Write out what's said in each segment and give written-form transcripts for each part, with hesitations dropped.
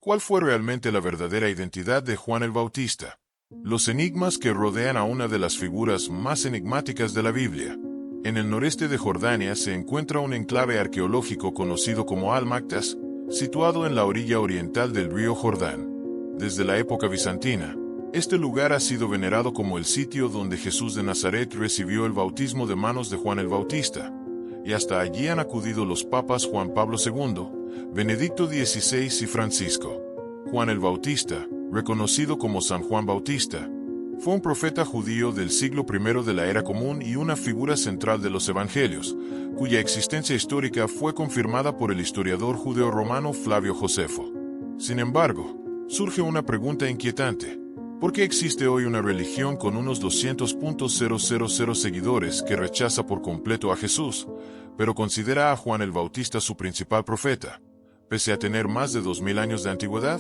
¿Cuál fue realmente la verdadera identidad de Juan el Bautista? Los enigmas que rodean a una de las figuras más enigmáticas de la Biblia. En el noreste de Jordania se encuentra un enclave arqueológico conocido como Al-Maktas, situado en la orilla oriental del río Jordán. Desde la época bizantina, este lugar ha sido venerado como el sitio donde Jesús de Nazaret recibió el bautismo de manos de Juan el Bautista, y hasta allí han acudido los papas Juan Pablo II, Benedicto XVI y Francisco. Juan el Bautista, reconocido como San Juan Bautista, fue un profeta judío del siglo I de la Era Común y una figura central de los Evangelios, cuya existencia histórica fue confirmada por el historiador judeo-romano Flavio Josefo. Sin embargo, surge una pregunta inquietante. ¿Por qué existe hoy una religión con unos 200.000 seguidores que rechaza por completo a Jesús, pero considera a Juan el Bautista su principal profeta, pese a tener más de 2000 años de antigüedad?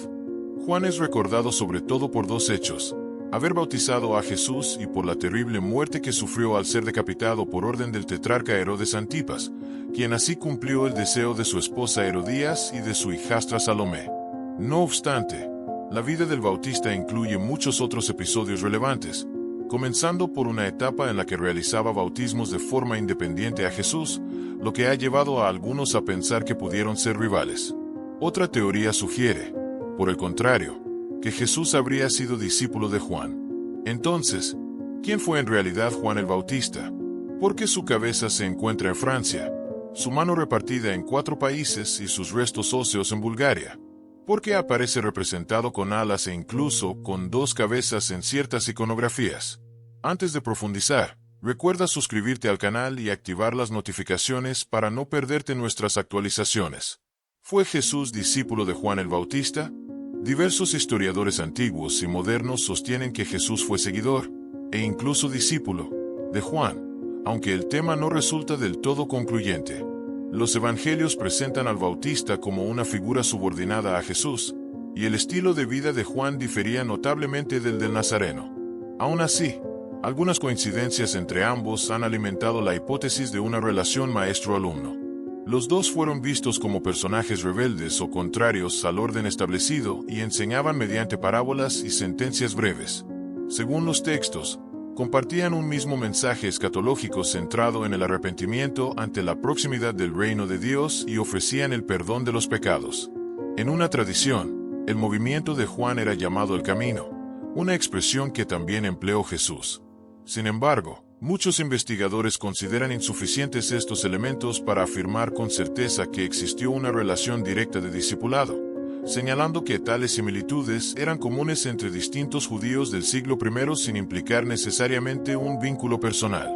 Juan es recordado sobre todo por dos hechos: haber bautizado a Jesús y por la terrible muerte que sufrió al ser decapitado por orden del tetrarca Herodes Antipas, quien así cumplió el deseo de su esposa Herodías y de su hijastra Salomé. No obstante, la vida del Bautista incluye muchos otros episodios relevantes, comenzando por una etapa en la que realizaba bautismos de forma independiente a Jesús, lo que ha llevado a algunos a pensar que pudieron ser rivales. Otra teoría sugiere, por el contrario, que Jesús habría sido discípulo de Juan. Entonces, ¿quién fue en realidad Juan el Bautista? ¿Por qué su cabeza se encuentra en Francia, su mano repartida en 4 países y sus restos óseos en Bulgaria? ¿Por qué aparece representado con alas e incluso con 2 cabezas en ciertas iconografías? Antes de profundizar, recuerda suscribirte al canal y activar las notificaciones para no perderte nuestras actualizaciones. ¿Fue Jesús discípulo de Juan el Bautista? Diversos historiadores antiguos y modernos sostienen que Jesús fue seguidor, e incluso discípulo, de Juan, aunque el tema no resulta del todo concluyente. Los evangelios presentan al Bautista como una figura subordinada a Jesús, y el estilo de vida de Juan difería notablemente del Nazareno. Aún así, algunas coincidencias entre ambos han alimentado la hipótesis de una relación maestro-alumno. Los dos fueron vistos como personajes rebeldes o contrarios al orden establecido y enseñaban mediante parábolas y sentencias breves. Según los textos, compartían un mismo mensaje escatológico centrado en el arrepentimiento ante la proximidad del reino de Dios y ofrecían el perdón de los pecados. En una tradición, el movimiento de Juan era llamado el camino, una expresión que también empleó Jesús. Sin embargo, muchos investigadores consideran insuficientes estos elementos para afirmar con certeza que existió una relación directa de discipulado, señalando que tales similitudes eran comunes entre distintos judíos del siglo I sin implicar necesariamente un vínculo personal.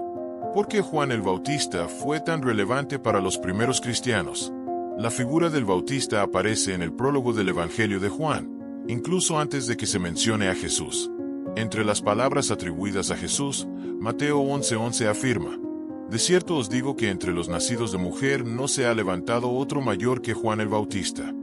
¿Por qué Juan el Bautista fue tan relevante para los primeros cristianos? La figura del Bautista aparece en el prólogo del Evangelio de Juan, incluso antes de que se mencione a Jesús. Entre las palabras atribuidas a Jesús, Mateo 11:11 afirma: «De cierto os digo que entre los nacidos de mujer no se ha levantado otro mayor que Juan el Bautista».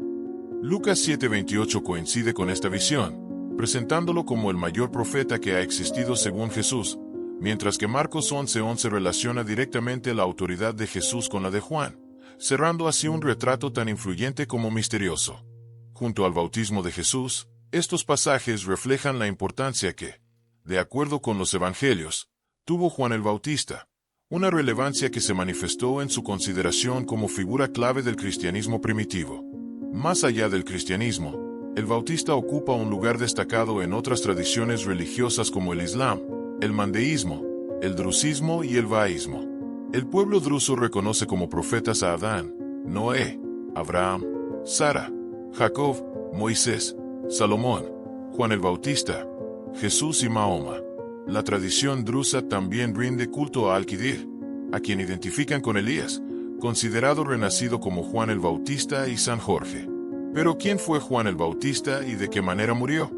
Lucas 7:28 coincide con esta visión, presentándolo como el mayor profeta que ha existido según Jesús, mientras que Marcos 11:11 relaciona directamente la autoridad de Jesús con la de Juan, cerrando así un retrato tan influyente como misterioso. Junto al bautismo de Jesús, estos pasajes reflejan la importancia que, de acuerdo con los evangelios, tuvo Juan el Bautista, una relevancia que se manifestó en su consideración como figura clave del cristianismo primitivo. Más allá del cristianismo, el Bautista ocupa un lugar destacado en otras tradiciones religiosas como el Islam, el mandeísmo, el druzismo y el baísmo. El pueblo druso reconoce como profetas a Adán, Noé, Abraham, Sara, Jacob, Moisés, Salomón, Juan el Bautista, Jesús y Mahoma. La tradición drusa también rinde culto a Al-Qidir, a quien identifican con Elías, considerado renacido como Juan el Bautista, y San Jorge. Pero ¿quién fue Juan el Bautista y de qué manera murió?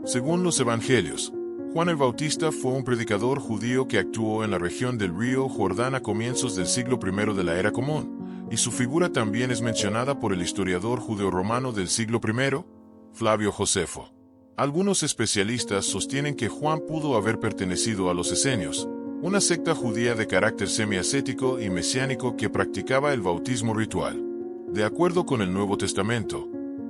Según los evangelios, Juan el Bautista fue un predicador judío que actuó en la región del río Jordán a comienzos del siglo I de la Era Común, y su figura también es mencionada por el historiador judeo-romano del siglo I, Flavio Josefo. Algunos especialistas sostienen que Juan pudo haber pertenecido a los esenios, una secta judía de carácter semiascético y mesiánico que practicaba el bautismo ritual. De acuerdo con el Nuevo Testamento,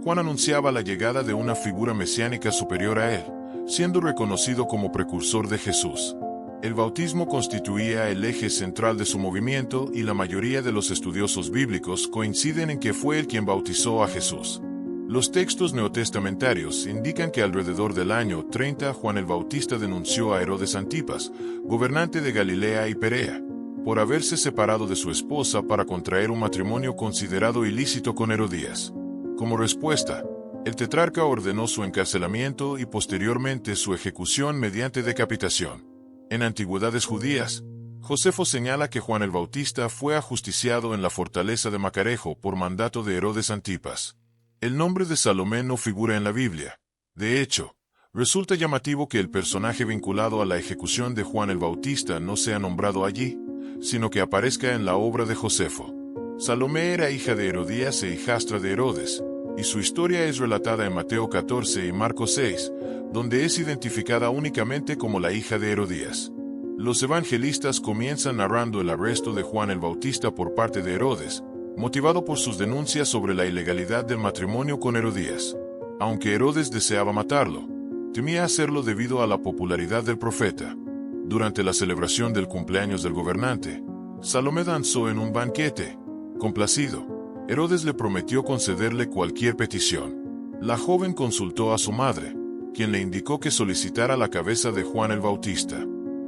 Juan anunciaba la llegada de una figura mesiánica superior a él, siendo reconocido como precursor de Jesús. El bautismo constituía el eje central de su movimiento y la mayoría de los estudiosos bíblicos coinciden en que fue él quien bautizó a Jesús. Los textos neotestamentarios indican que alrededor del año 30 Juan el Bautista denunció a Herodes Antipas, gobernante de Galilea y Perea, por haberse separado de su esposa para contraer un matrimonio considerado ilícito con Herodías. Como respuesta, el tetrarca ordenó su encarcelamiento y posteriormente su ejecución mediante decapitación. En antigüedades judías, Josefo señala que Juan el Bautista fue ajusticiado en la fortaleza de Macarejo por mandato de Herodes Antipas. El nombre de Salomé no figura en la Biblia. De hecho, resulta llamativo que el personaje vinculado a la ejecución de Juan el Bautista no sea nombrado allí, sino que aparezca en la obra de Josefo. Salomé era hija de Herodías e hijastra de Herodes, y su historia es relatada en Mateo 14 y Marcos 6, donde es identificada únicamente como la hija de Herodías. Los evangelistas comienzan narrando el arresto de Juan el Bautista por parte de Herodes, motivado por sus denuncias sobre la ilegalidad del matrimonio con Herodías. Aunque Herodes deseaba matarlo, temía hacerlo debido a la popularidad del profeta. Durante la celebración del cumpleaños del gobernante, Salomé danzó en un banquete. Complacido, Herodes le prometió concederle cualquier petición. La joven consultó a su madre, quien le indicó que solicitara la cabeza de Juan el Bautista.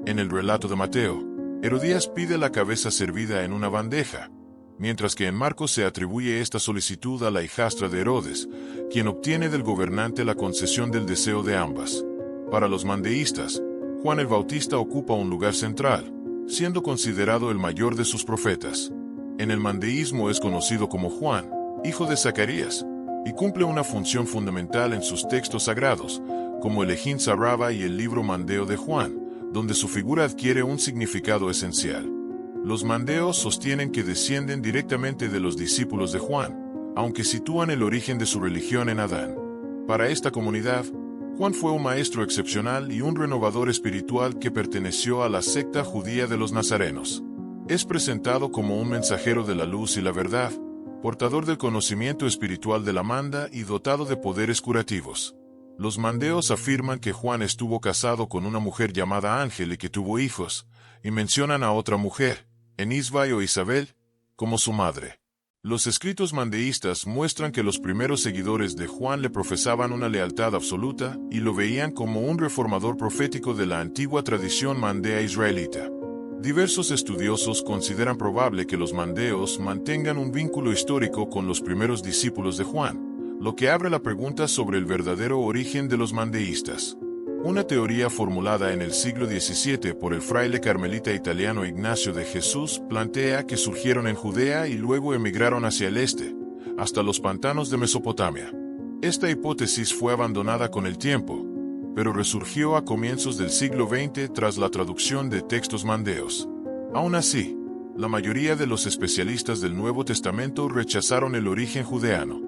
En el relato de Mateo, Herodías pide la cabeza servida en una bandeja, mientras que en Marcos se atribuye esta solicitud a la hijastra de Herodes, quien obtiene del gobernante la concesión del deseo de ambas. Para los mandeístas, Juan el Bautista ocupa un lugar central, siendo considerado el mayor de sus profetas. En el mandeísmo es conocido como Juan, hijo de Zacarías, y cumple una función fundamental en sus textos sagrados, como el Ejín Sarraba y el libro mandeo de Juan, donde su figura adquiere un significado esencial. Los mandeos sostienen que descienden directamente de los discípulos de Juan, aunque sitúan el origen de su religión en Adán. Para esta comunidad, Juan fue un maestro excepcional y un renovador espiritual que perteneció a la secta judía de los nazarenos. Es presentado como un mensajero de la luz y la verdad, portador del conocimiento espiritual de la manda y dotado de poderes curativos. Los mandeos afirman que Juan estuvo casado con una mujer llamada Ángel y que tuvo hijos, y mencionan a otra mujer, Enisbai o Isabel, como su madre. Los escritos mandeístas muestran que los primeros seguidores de Juan le profesaban una lealtad absoluta y lo veían como un reformador profético de la antigua tradición mandea israelita. Diversos estudiosos consideran probable que los mandeos mantengan un vínculo histórico con los primeros discípulos de Juan, lo que abre la pregunta sobre el verdadero origen de los mandeístas. Una teoría formulada en el siglo XVII por el fraile carmelita italiano Ignacio de Jesús plantea que surgieron en Judea y luego emigraron hacia el este, hasta los pantanos de Mesopotamia. Esta hipótesis fue abandonada con el tiempo, pero resurgió a comienzos del siglo XX tras la traducción de textos mandeos. Aún así, la mayoría de los especialistas del Nuevo Testamento rechazaron el origen judeano.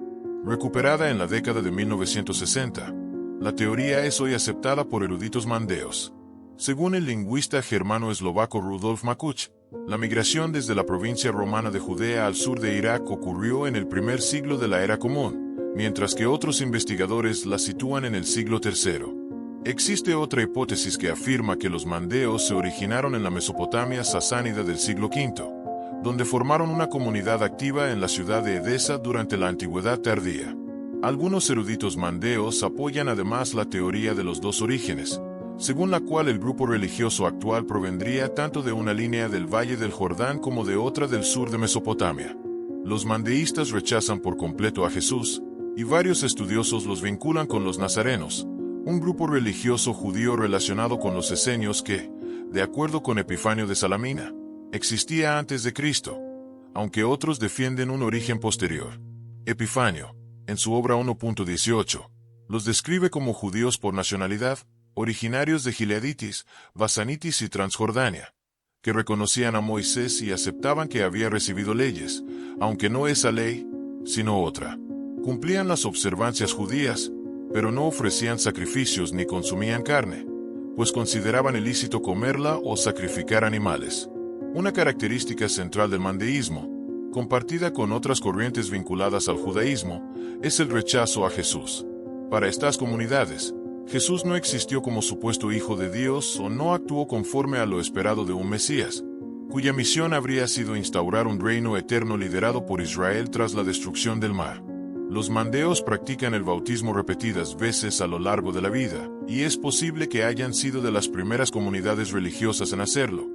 Recuperada en la década de 1960, la teoría es hoy aceptada por eruditos mandeos. Según el lingüista germano-eslovaco Rudolf Makuch, la migración desde la provincia romana de Judea al sur de Irak ocurrió en el primer siglo de la Era Común, mientras que otros investigadores la sitúan en el siglo III. Existe otra hipótesis que afirma que los mandeos se originaron en la Mesopotamia sasánida del siglo V, donde formaron una comunidad activa en la ciudad de Edesa durante la Antigüedad tardía. Algunos eruditos mandeos apoyan además la teoría de los dos orígenes, según la cual el grupo religioso actual provendría tanto de una línea del Valle del Jordán como de otra del sur de Mesopotamia. Los mandeístas rechazan por completo a Jesús, y varios estudiosos los vinculan con los nazarenos, un grupo religioso judío relacionado con los esenios que, de acuerdo con Epifanio de Salamina, existía antes de Cristo, aunque otros defienden un origen posterior. Epifanio, en su obra 1.18, los describe como judíos por nacionalidad, originarios de Gileaditis, Basanitis y Transjordania, que reconocían a Moisés y aceptaban que había recibido leyes, aunque no esa ley, sino otra. Cumplían las observancias judías, pero no ofrecían sacrificios ni consumían carne, pues consideraban ilícito comerla o sacrificar animales. Una característica central del mandeísmo compartida con otras corrientes vinculadas al judaísmo, es el rechazo a Jesús. Para estas comunidades, Jesús no existió como supuesto Hijo de Dios o no actuó conforme a lo esperado de un Mesías, cuya misión habría sido instaurar un reino eterno liderado por Israel tras la destrucción del mar. Los mandeos practican el bautismo repetidas veces a lo largo de la vida, y es posible que hayan sido de las primeras comunidades religiosas en hacerlo,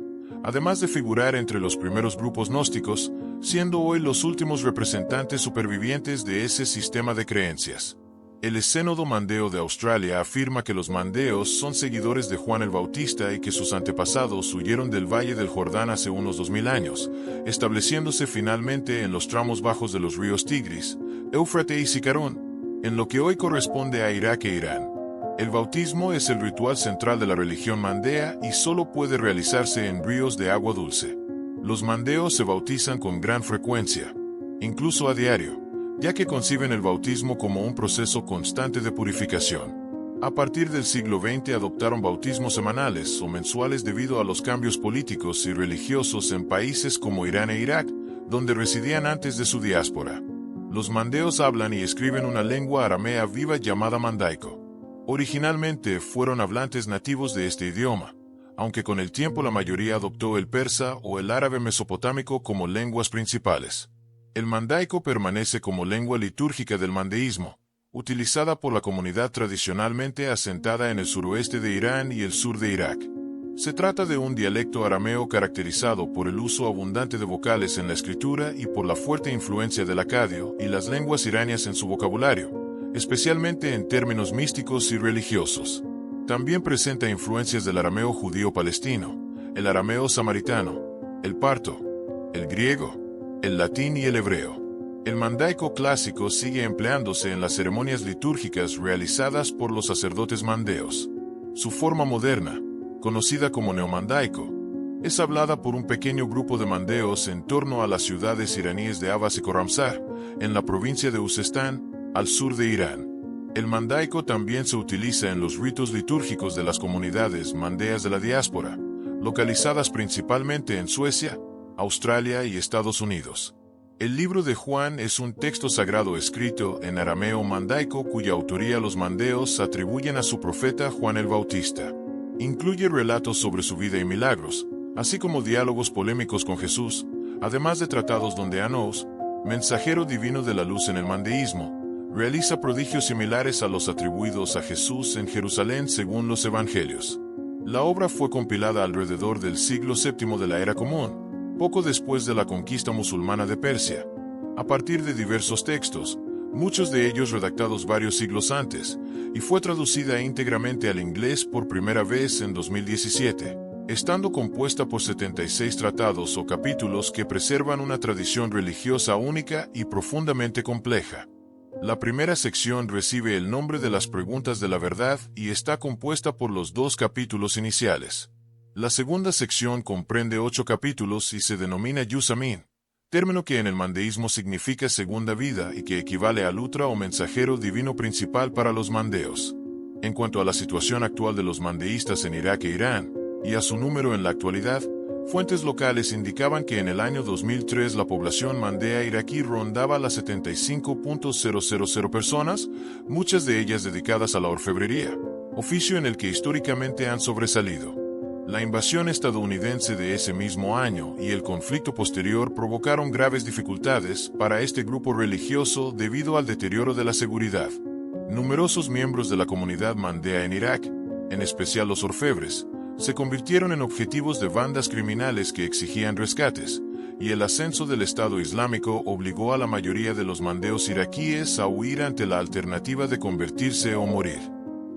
además de figurar entre los primeros grupos gnósticos, siendo hoy los últimos representantes supervivientes de ese sistema de creencias. El Sínodo Mandeo de Australia afirma que los mandeos son seguidores de Juan el Bautista y que sus antepasados huyeron del Valle del Jordán hace unos 2000 años, estableciéndose finalmente en los tramos bajos de los ríos Tigris, Éufrates y Sicarón, en lo que hoy corresponde a Irak e Irán. El bautismo es el ritual central de la religión mandea y solo puede realizarse en ríos de agua dulce. Los mandeos se bautizan con gran frecuencia, incluso a diario, ya que conciben el bautismo como un proceso constante de purificación. A partir del siglo XX adoptaron bautismos semanales o mensuales debido a los cambios políticos y religiosos en países como Irán e Irak, donde residían antes de su diáspora. Los mandeos hablan y escriben una lengua aramea viva llamada mandaico. Originalmente fueron hablantes nativos de este idioma, aunque con el tiempo la mayoría adoptó el persa o el árabe mesopotámico como lenguas principales. El mandaico permanece como lengua litúrgica del mandeísmo, utilizada por la comunidad tradicionalmente asentada en el suroeste de Irán y el sur de Irak. Se trata de un dialecto arameo caracterizado por el uso abundante de vocales en la escritura y por la fuerte influencia del acadio y las lenguas iranias en su vocabulario, especialmente en términos místicos y religiosos. También presenta influencias del arameo judío palestino, el arameo samaritano, el parto, el griego, el latín y el hebreo. El mandaico clásico sigue empleándose en las ceremonias litúrgicas realizadas por los sacerdotes mandeos. Su forma moderna, conocida como neomandaico, es hablada por un pequeño grupo de mandeos en torno a las ciudades iraníes de Abbas y Khorramshahr, en la provincia de Uzbekistán, al sur de Irán. El mandaico también se utiliza en los ritos litúrgicos de las comunidades mandeas de la diáspora, localizadas principalmente en Suecia, Australia y Estados Unidos. El libro de Juan es un texto sagrado escrito en arameo mandaico cuya autoría los mandeos atribuyen a su profeta Juan el Bautista. Incluye relatos sobre su vida y milagros, así como diálogos polémicos con Jesús, además de tratados donde Anós, mensajero divino de la luz en el mandeísmo, realiza prodigios similares a los atribuidos a Jesús en Jerusalén según los evangelios. La obra fue compilada alrededor del siglo VII de la Era Común, poco después de la conquista musulmana de Persia, a partir de diversos textos, muchos de ellos redactados varios siglos antes, y fue traducida íntegramente al inglés por primera vez en 2017, estando compuesta por 76 tratados o capítulos que preservan una tradición religiosa única y profundamente compleja. La primera sección recibe el nombre de las preguntas de la verdad y está compuesta por los 2 capítulos iniciales. La segunda sección comprende 8 capítulos y se denomina Yusamin, término que en el mandeísmo significa segunda vida y que equivale al Utra o mensajero divino principal para los mandeos. En cuanto a la situación actual de los mandeístas en Irak e Irán, y a su número en la actualidad, fuentes locales indicaban que en el año 2003 la población mandea iraquí rondaba las 75.000 personas, muchas de ellas dedicadas a la orfebrería, oficio en el que históricamente han sobresalido. La invasión estadounidense de ese mismo año y el conflicto posterior provocaron graves dificultades para este grupo religioso debido al deterioro de la seguridad. Numerosos miembros de la comunidad mandea en Irak, en especial los orfebres, se convirtieron en objetivos de bandas criminales que exigían rescates, y el ascenso del Estado Islámico obligó a la mayoría de los mandeos iraquíes a huir ante la alternativa de convertirse o morir.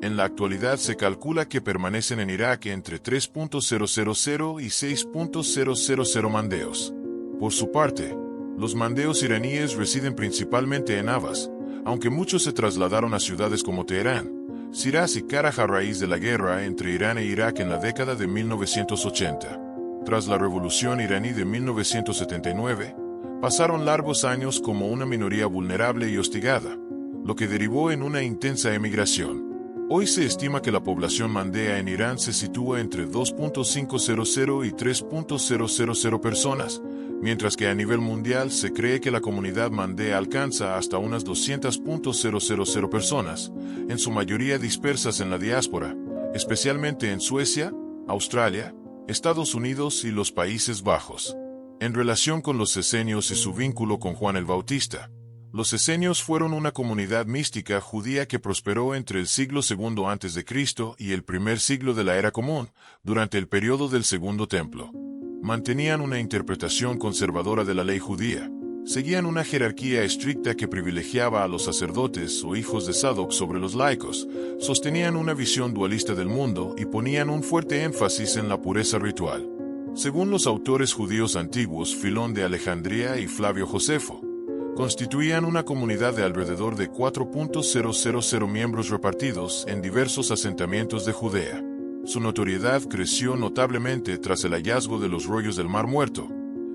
En la actualidad se calcula que permanecen en Irak entre 3.000 y 6.000 mandeos. Por su parte, los mandeos iraníes residen principalmente en Abbas, aunque muchos se trasladaron a ciudades como Teherán, Shiraz y Karaj a raíz de la guerra entre Irán e Irak en la década de 1980. Tras la revolución iraní de 1979, pasaron largos años como una minoría vulnerable y hostigada, lo que derivó en una intensa emigración. Hoy se estima que la población mandea en Irán se sitúa entre 2.500 y 3.000 personas, mientras que a nivel mundial se cree que la comunidad mandea alcanza hasta unas 200.000 personas, en su mayoría dispersas en la diáspora, especialmente en Suecia, Australia, Estados Unidos y los Países Bajos. En relación con los esenios y su vínculo con Juan el Bautista, los esenios fueron una comunidad mística judía que prosperó entre el siglo II a.C. y el primer siglo de la Era Común, durante el período del Segundo Templo. Mantenían una interpretación conservadora de la ley judía, seguían una jerarquía estricta que privilegiaba a los sacerdotes o hijos de Sadoc sobre los laicos, sostenían una visión dualista del mundo y ponían un fuerte énfasis en la pureza ritual. Según los autores judíos antiguos Filón de Alejandría y Flavio Josefo, constituían una comunidad de alrededor de 4.000 miembros repartidos en diversos asentamientos de Judea. Su notoriedad creció notablemente tras el hallazgo de los rollos del Mar Muerto,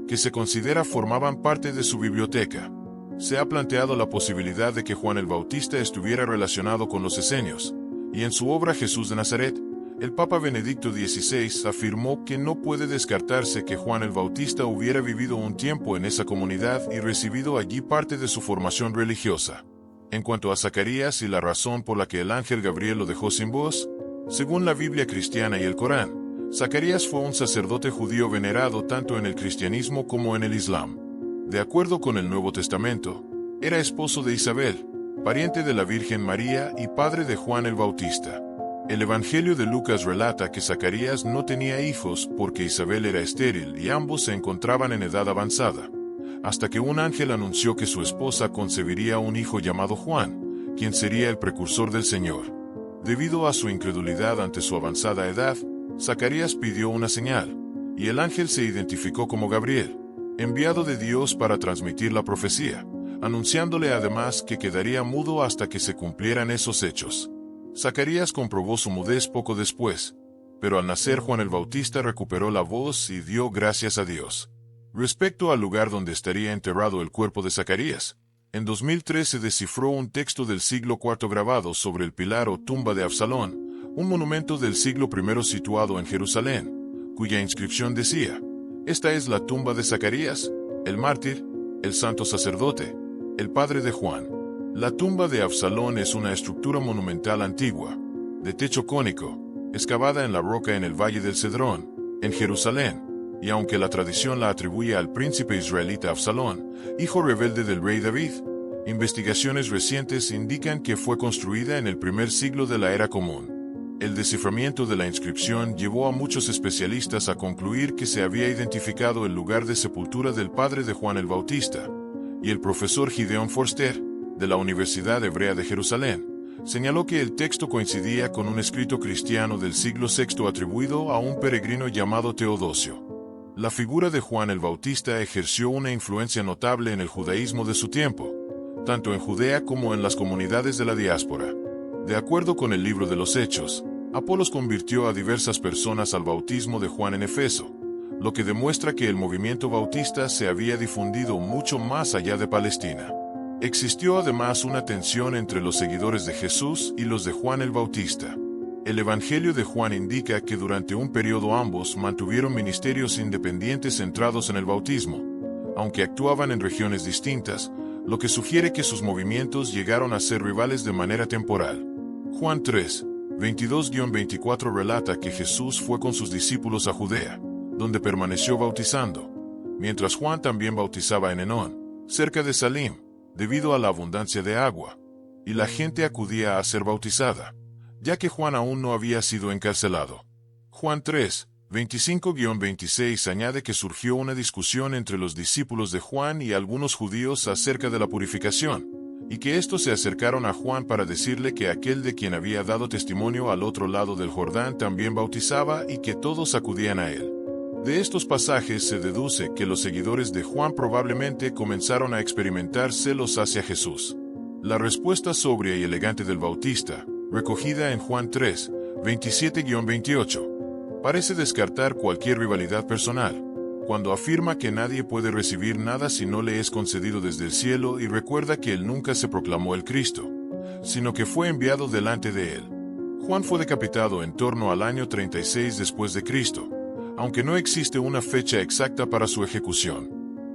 que se considera formaban parte de su biblioteca. Se ha planteado la posibilidad de que Juan el Bautista estuviera relacionado con los esenios, y en su obra Jesús de Nazaret, el Papa Benedicto XVI afirmó que no puede descartarse que Juan el Bautista hubiera vivido un tiempo en esa comunidad y recibido allí parte de su formación religiosa. En cuanto a Zacarías y la razón por la que el ángel Gabriel lo dejó sin voz, según la Biblia cristiana y el Corán, Zacarías fue un sacerdote judío venerado tanto en el cristianismo como en el Islam. De acuerdo con el Nuevo Testamento, era esposo de Isabel, pariente de la Virgen María y padre de Juan el Bautista. El Evangelio de Lucas relata que Zacarías no tenía hijos porque Isabel era estéril y ambos se encontraban en edad avanzada, hasta que un ángel anunció que su esposa concebiría un hijo llamado Juan, quien sería el precursor del Señor. Debido a su incredulidad ante su avanzada edad, Zacarías pidió una señal, y el ángel se identificó como Gabriel, enviado de Dios para transmitir la profecía, anunciándole además que quedaría mudo hasta que se cumplieran esos hechos. Zacarías comprobó su mudez poco después, pero al nacer Juan el Bautista recuperó la voz y dio gracias a Dios. Respecto al lugar donde estaría enterrado el cuerpo de Zacarías, en 2003 se descifró un texto del siglo IV grabado sobre el pilar o tumba de Absalón, un monumento del siglo I situado en Jerusalén, cuya inscripción decía: «Esta es la tumba de Zacarías, el mártir, el santo sacerdote, el padre de Juan». La tumba de Absalón es una estructura monumental antigua, de techo cónico, excavada en la roca en el Valle del Cedrón, en Jerusalén, y aunque la tradición la atribuye al príncipe israelita Absalón, hijo rebelde del rey David, investigaciones recientes indican que fue construida en el primer siglo de la Era Común. El desciframiento de la inscripción llevó a muchos especialistas a concluir que se había identificado el lugar de sepultura del padre de Juan el Bautista, y el profesor Gideon Forster, de la Universidad Hebrea de Jerusalén, señaló que el texto coincidía con un escrito cristiano del siglo VI atribuido a un peregrino llamado Teodosio. La figura de Juan el Bautista ejerció una influencia notable en el judaísmo de su tiempo, tanto en Judea como en las comunidades de la diáspora. De acuerdo con el libro de los Hechos, Apolos convirtió a diversas personas al bautismo de Juan en Efeso, lo que demuestra que el movimiento bautista se había difundido mucho más allá de Palestina. Existió además una tensión entre los seguidores de Jesús y los de Juan el Bautista. El Evangelio de Juan indica que durante un periodo ambos mantuvieron ministerios independientes centrados en el bautismo, aunque actuaban en regiones distintas, lo que sugiere que sus movimientos llegaron a ser rivales de manera temporal. Juan 3, 22-24 relata que Jesús fue con sus discípulos a Judea, donde permaneció bautizando, mientras Juan también bautizaba en Enón, cerca de Salim, debido a la abundancia de agua, y la gente acudía a ser bautizada, ya que Juan aún no había sido encarcelado. Juan 3, 25-26 añade que surgió una discusión entre los discípulos de Juan y algunos judíos acerca de la purificación, y que estos se acercaron a Juan para decirle que aquel de quien había dado testimonio al otro lado del Jordán también bautizaba y que todos acudían a él. De estos pasajes se deduce que los seguidores de Juan probablemente comenzaron a experimentar celos hacia Jesús. La respuesta sobria y elegante del Bautista, recogida en Juan 3, 27-28, parece descartar cualquier rivalidad personal, cuando afirma que nadie puede recibir nada si no le es concedido desde el cielo y recuerda que él nunca se proclamó el Cristo, sino que fue enviado delante de él. Juan fue decapitado en torno al año 36 después de Cristo, aunque no existe una fecha exacta para su ejecución.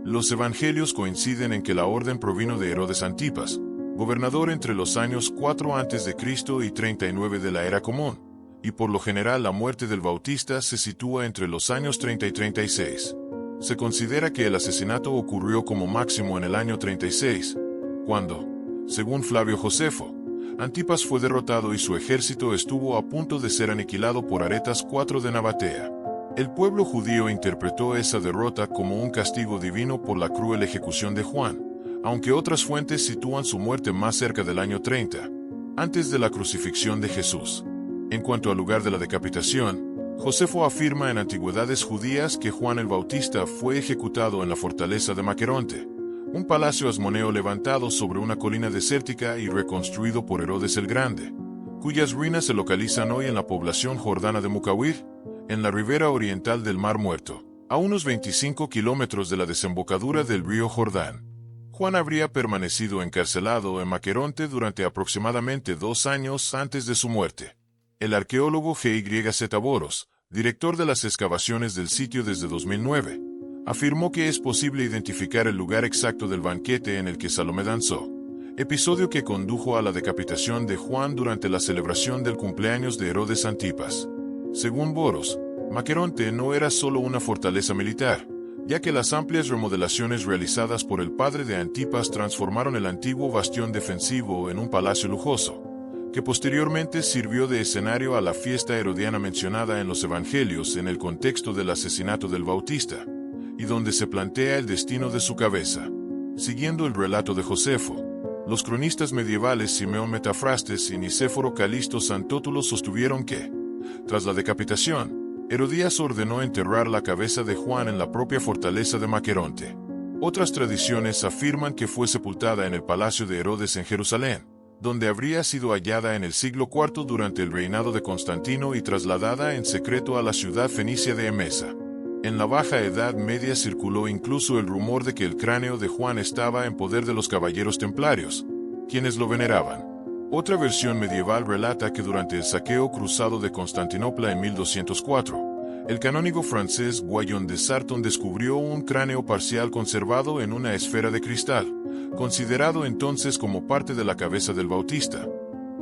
Los evangelios coinciden en que la orden provino de Herodes Antipas, gobernador entre los años 4 a.C. y 39 de la Era Común, y por lo general la muerte del Bautista se sitúa entre los años 30 y 36. Se considera que el asesinato ocurrió como máximo en el año 36, cuando, según Flavio Josefo, Antipas fue derrotado y su ejército estuvo a punto de ser aniquilado por Aretas IV de Nabatea. El pueblo judío interpretó esa derrota como un castigo divino por la cruel ejecución de Juan, aunque otras fuentes sitúan su muerte más cerca del año 30, antes de la crucifixión de Jesús. En cuanto al lugar de la decapitación, Josefo afirma en Antigüedades Judías que Juan el Bautista fue ejecutado en la fortaleza de Maqueronte, un palacio asmoneo levantado sobre una colina desértica y reconstruido por Herodes el Grande, cuyas ruinas se localizan hoy en la población jordana de Mucawir, en la ribera oriental del Mar Muerto, a unos 25 kilómetros de la desembocadura del río Jordán. Juan habría permanecido encarcelado en Maqueronte durante aproximadamente 2 años antes de su muerte. El arqueólogo G.Y.Z. Boros, director de las excavaciones del sitio desde 2009, afirmó que es posible identificar el lugar exacto del banquete en el que Salomé danzó, episodio que condujo a la decapitación de Juan durante la celebración del cumpleaños de Herodes Antipas. Según Boros, Maqueronte no era solo una fortaleza militar, ya que las amplias remodelaciones realizadas por el padre de Antipas transformaron el antiguo bastión defensivo en un palacio lujoso, que posteriormente sirvió de escenario a la fiesta herodiana mencionada en los evangelios en el contexto del asesinato del Bautista, y donde se plantea el destino de su cabeza. Siguiendo el relato de Josefo, los cronistas medievales Simeón Metafrastes y Nicéforo Calisto Santótulo sostuvieron que, tras la decapitación, Herodías ordenó enterrar la cabeza de Juan en la propia fortaleza de Maqueronte. Otras tradiciones afirman que fue sepultada en el palacio de Herodes en Jerusalén, donde habría sido hallada en el siglo IV durante el reinado de Constantino y trasladada en secreto a la ciudad fenicia de Emesa. En la Baja Edad Media circuló incluso el rumor de que el cráneo de Juan estaba en poder de los caballeros templarios, quienes lo veneraban. Otra versión medieval relata que durante el saqueo cruzado de Constantinopla en 1204, el canónigo francés Guyon de Sarton descubrió un cráneo parcial conservado en una esfera de cristal, considerado entonces como parte de la cabeza del Bautista,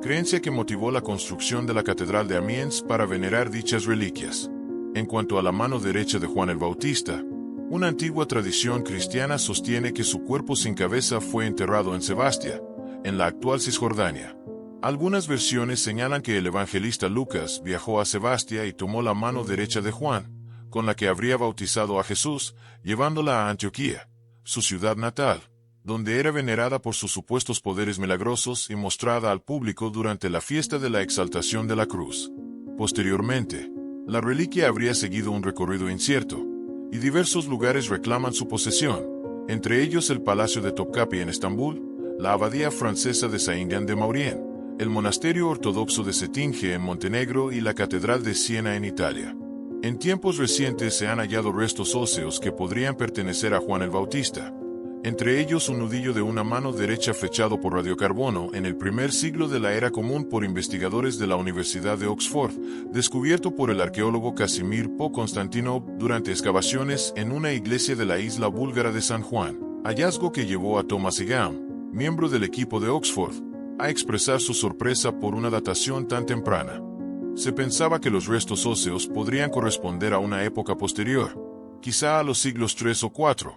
creencia que motivó la construcción de la Catedral de Amiens para venerar dichas reliquias. En cuanto a la mano derecha de Juan el Bautista, una antigua tradición cristiana sostiene que su cuerpo sin cabeza fue enterrado en Sebastia, en la actual Cisjordania. Algunas versiones señalan que el evangelista Lucas viajó a Sebastia y tomó la mano derecha de Juan, con la que habría bautizado a Jesús, llevándola a Antioquía, su ciudad natal, donde era venerada por sus supuestos poderes milagrosos y mostrada al público durante la fiesta de la exaltación de la cruz. Posteriormente, la reliquia habría seguido un recorrido incierto, y diversos lugares reclaman su posesión, entre ellos el Palacio de Topkapi en Estambul, la Abadía Francesa de Saint-Jean de Maurienne, el Monasterio Ortodoxo de Cetinje en Montenegro y la Catedral de Siena en Italia. En tiempos recientes se han hallado restos óseos que podrían pertenecer a Juan el Bautista, entre ellos un nudillo de una mano derecha fechado por radiocarbono en el primer siglo de la Era Común por investigadores de la Universidad de Oxford, descubierto por el arqueólogo Casimir Po Constantinov durante excavaciones en una iglesia de la isla búlgara de San Juan, hallazgo que llevó a Thomas Egham, miembro del equipo de Oxford, a expresar su sorpresa por una datación tan temprana. Se pensaba que los restos óseos podrían corresponder a una época posterior, quizá a los siglos III o IV,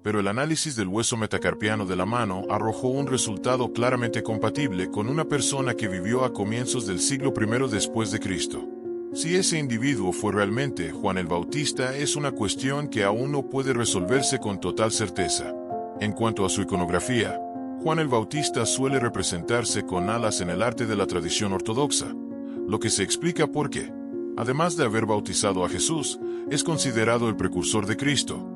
pero el análisis del hueso metacarpiano de la mano arrojó un resultado claramente compatible con una persona que vivió a comienzos del siglo I después de Cristo. Si ese individuo fue realmente Juan el Bautista es una cuestión que aún no puede resolverse con total certeza. En cuanto a su iconografía, Juan el Bautista suele representarse con alas en el arte de la tradición ortodoxa, lo que se explica por qué, además de haber bautizado a Jesús, es considerado el precursor de Cristo,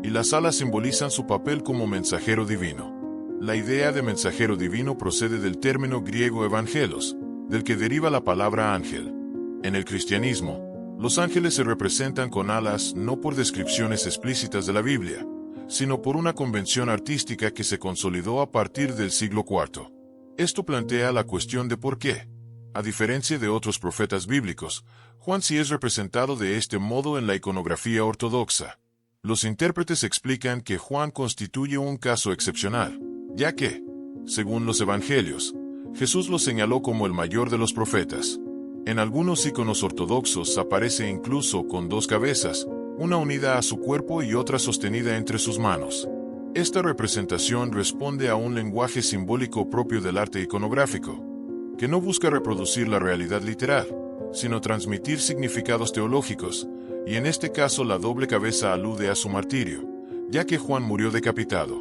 y las alas simbolizan su papel como mensajero divino. La idea de mensajero divino procede del término griego evangelos, del que deriva la palabra ángel. En el cristianismo, los ángeles se representan con alas no por descripciones explícitas de la Biblia, sino por una convención artística que se consolidó a partir del siglo IV. Esto plantea la cuestión de por qué, a diferencia de otros profetas bíblicos, Juan sí es representado de este modo en la iconografía ortodoxa. Los intérpretes explican que Juan constituye un caso excepcional, ya que, según los evangelios, Jesús lo señaló como el mayor de los profetas. En algunos iconos ortodoxos aparece incluso con dos cabezas, una unida a su cuerpo y otra sostenida entre sus manos. Esta representación responde a un lenguaje simbólico propio del arte iconográfico, que no busca reproducir la realidad literal, sino transmitir significados teológicos, y en este caso la doble cabeza alude a su martirio, ya que Juan murió decapitado.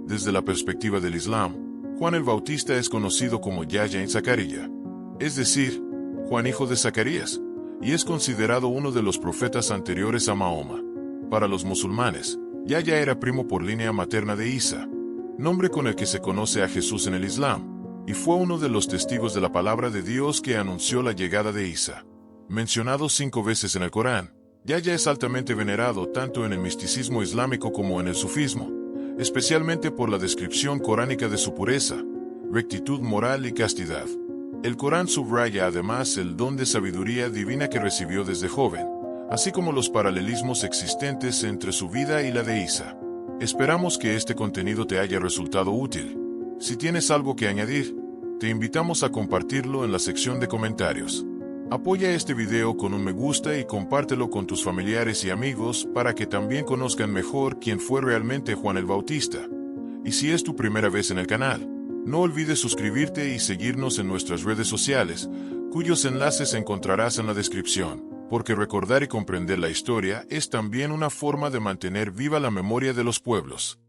Desde la perspectiva del Islam, Juan el Bautista es conocido como Yahya en Zacarías, es decir, Juan hijo de Zacarías, y es considerado uno de los profetas anteriores a Mahoma. Para los musulmanes, Yahya era primo por línea materna de Isa, nombre con el que se conoce a Jesús en el Islam, y fue uno de los testigos de la palabra de Dios que anunció la llegada de Isa. Mencionado 5 veces en el Corán, Yahya es altamente venerado tanto en el misticismo islámico como en el sufismo, especialmente por la descripción coránica de su pureza, rectitud moral y castidad. El Corán subraya además el don de sabiduría divina que recibió desde joven, así como los paralelismos existentes entre su vida y la de Isa. Esperamos que este contenido te haya resultado útil. Si tienes algo que añadir, te invitamos a compartirlo en la sección de comentarios. Apoya este video con un me gusta y compártelo con tus familiares y amigos para que también conozcan mejor quién fue realmente Juan el Bautista. Y si es tu primera vez en el canal, no olvides suscribirte y seguirnos en nuestras redes sociales, cuyos enlaces encontrarás en la descripción, porque recordar y comprender la historia es también una forma de mantener viva la memoria de los pueblos.